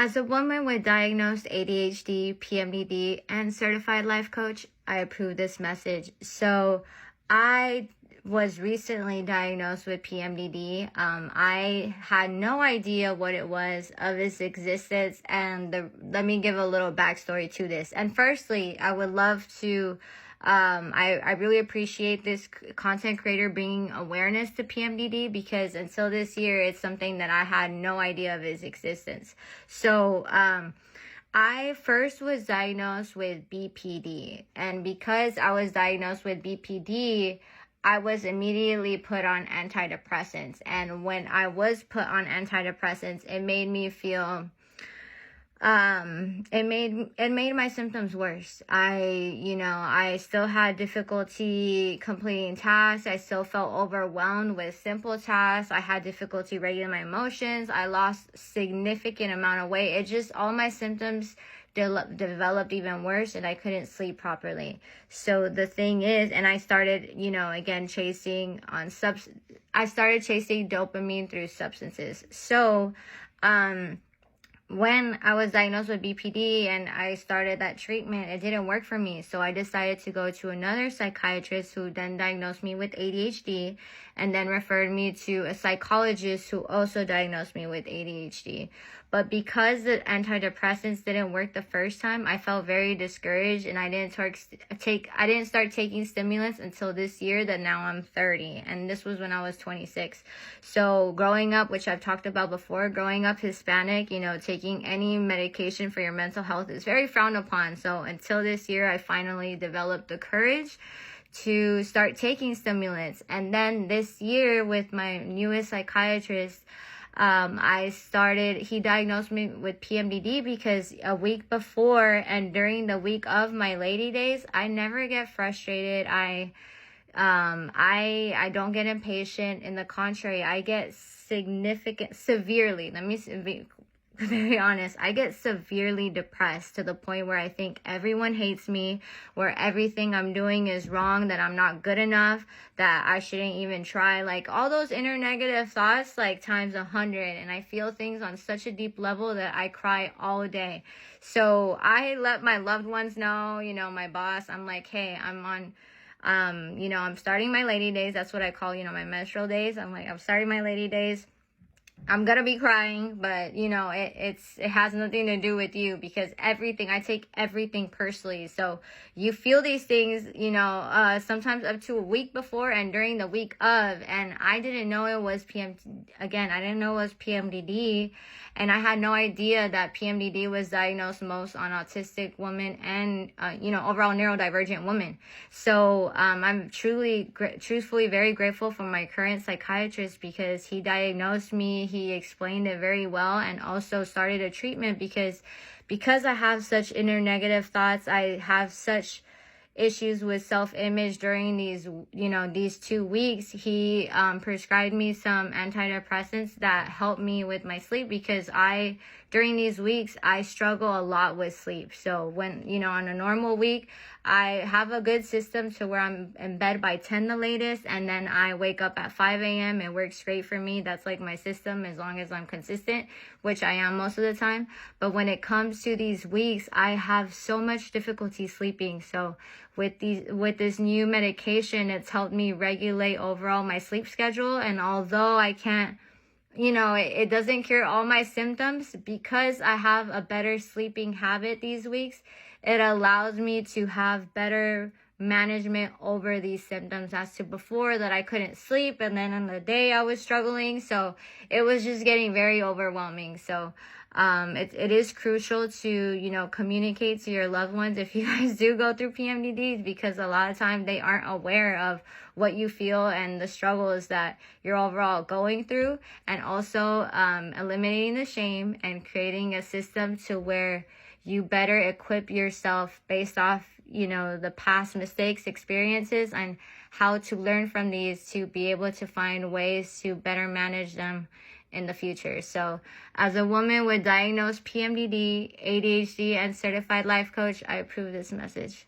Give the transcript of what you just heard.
As a woman with diagnosed ADHD, PMDD, and certified life coach, I approve this message. So, I was recently diagnosed with PMDD. I had no idea what it was of its existence, and let me give a little backstory to this. And firstly, I would love to I really appreciate this content creator bringing awareness to PMDD, because until this year, it's something that I had no idea of its existence. So, I first was diagnosed with BPD, and because I was diagnosed with BPD, I was immediately put on antidepressants. And when I was put on antidepressants, it made me feel it made my symptoms worse. I still had difficulty completing tasks. I still felt overwhelmed with simple tasks. I had difficulty regulating my emotions. I lost significant amount of weight. It just, all my symptoms developed even worse, and I couldn't sleep properly. So the thing is, and I started, again, I started chasing dopamine through substances. So, when I was diagnosed with BPD and I started that treatment, it didn't work for me. So I decided to go to another psychiatrist, who then diagnosed me with ADHD, and then referred me to a psychologist who also diagnosed me with ADHD. But because the antidepressants didn't work the first time, I felt very discouraged, and I didn't start taking stimulants until this year, that now I'm 30, and this was when I was 26. So growing up, which I've talked about before, growing up Hispanic, taking any medication for your mental health is very frowned upon. So until this year, I finally developed the courage to start taking stimulants. And then this year, with my newest psychiatrist, he diagnosed me with PMDD, because a week before and during the week of my lady days, I never get frustrated. I don't get impatient. In the contrary, I get severely, let me be very honest, I get severely depressed, to the point where I think everyone hates me, where everything I'm doing is wrong, that I'm not good enough, that I shouldn't even try. Like, all those inner negative thoughts, like times 100. And I feel things on such a deep level that I cry all day. So I let my loved ones know, my boss, I'm like, hey, I'm on, I'm starting my lady days. That's what I call, my menstrual days. I'm starting my lady days. I'm gonna be crying, but it has nothing to do with you, because I take everything personally. So you feel these things, sometimes up to a week before and during the week of, and I didn't know it was I didn't know it was PMDD, and I had no idea that PMDD was diagnosed most on autistic women and, overall neurodivergent women. So, I'm truthfully very grateful for my current psychiatrist, because he diagnosed me. He explained it very well, and also started a treatment, because I have such inner negative thoughts. I have such issues with self-image during these 2 weeks. He prescribed me some antidepressants that helped me with my sleep, because during these weeks, I struggle a lot with sleep. So when, on a normal week, I have a good system to where I'm in bed by 10 the latest, and then I wake up at 5 a.m. It works great for me. That's like my system, as long as I'm consistent, which I am most of the time. But when it comes to these weeks, I have so much difficulty sleeping. So with this new medication, it's helped me regulate overall my sleep schedule. And although I can't, it doesn't cure all my symptoms, because I have a better sleeping habit these weeks, it allows me to have better management over these symptoms, as to before, that I couldn't sleep, and then in the day I was struggling. So it was just getting very overwhelming. So it is crucial to, communicate to your loved ones if you guys do go through PMDDs, because a lot of times they aren't aware of what you feel and the struggles that you're overall going through. And also eliminating the shame and creating a system to where you better equip yourself based off, the past mistakes, experiences, and how to learn from these to be able to find ways to better manage them in the future. So as a woman with diagnosed PMDD, ADHD, and certified life coach, I approve this message.